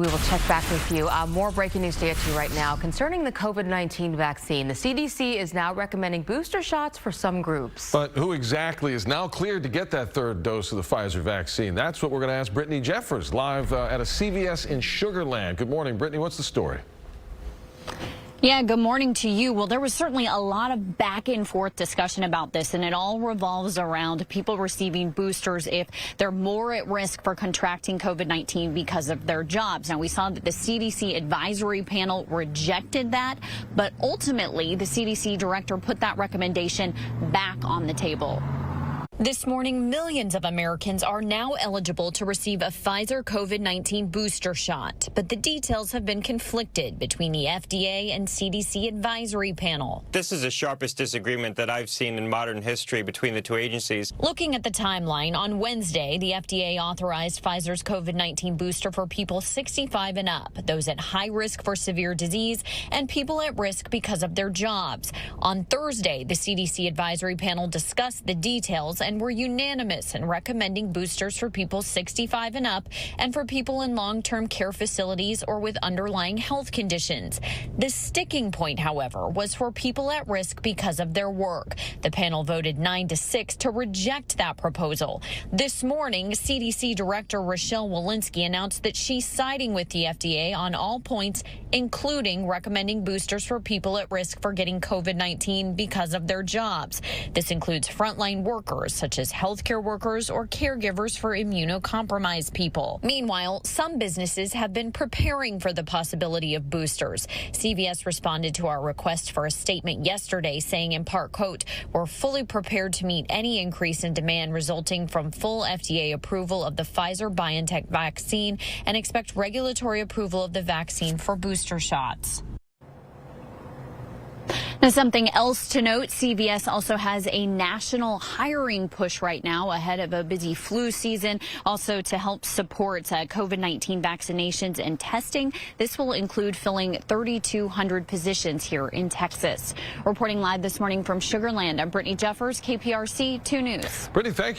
we will check back with you. More breaking news to get to you right now. Concerning the COVID-19 vaccine, the CDC is now recommending booster shots for some groups. But who exactly is now cleared to get that third dose of the Pfizer vaccine? That's what we're going to ask Brittany Jeffers live at a CVS in Sugar Land. Good morning, Brittany. What's the story? Yeah, good morning to you. Well, there was certainly a lot of back and forth discussion about this, and it all revolves around people receiving boosters if they're more at risk for contracting COVID-19 because of their jobs. Now, we saw that the CDC advisory panel rejected that, but ultimately the CDC director put that recommendation back on the table. This morning, millions of Americans are now eligible to receive a Pfizer COVID-19 booster shot, but the details have been conflicted between the FDA and CDC advisory panel. This is the sharpest disagreement that I've seen in modern history between the two agencies. Looking at the timeline, on Wednesday, the FDA authorized Pfizer's COVID-19 booster for people 65 and up, those at high risk for severe disease, and people at risk because of their jobs. On Thursday, the CDC advisory panel discussed the details and were unanimous in recommending boosters for people 65 and up and for people in long-term care facilities or with underlying health conditions. The sticking point, however, was for people at risk because of their work. The panel voted 9-6 to reject that proposal. This morning, CDC Director Rochelle Walensky announced that she's siding with the FDA on all points, including recommending boosters for people at risk for getting COVID-19 because of their jobs. This includes frontline workers, such as healthcare workers or caregivers for immunocompromised people. Meanwhile, some businesses have been preparing for the possibility of boosters. CVS responded to our request for a statement yesterday, saying in part, quote, "We're fully prepared to meet any increase in demand resulting from full FDA approval of the Pfizer-BioNTech vaccine and expect regulatory approval of the vaccine for booster shots." Now, something else to note, CVS also has a national hiring push right now ahead of a busy flu season, also to help support COVID-19 vaccinations and testing. This will include filling 3,200 positions here in Texas. Reporting live this morning from Sugar Land, I'm Brittany Jeffers, KPRC 2 News. Brittany, thank you.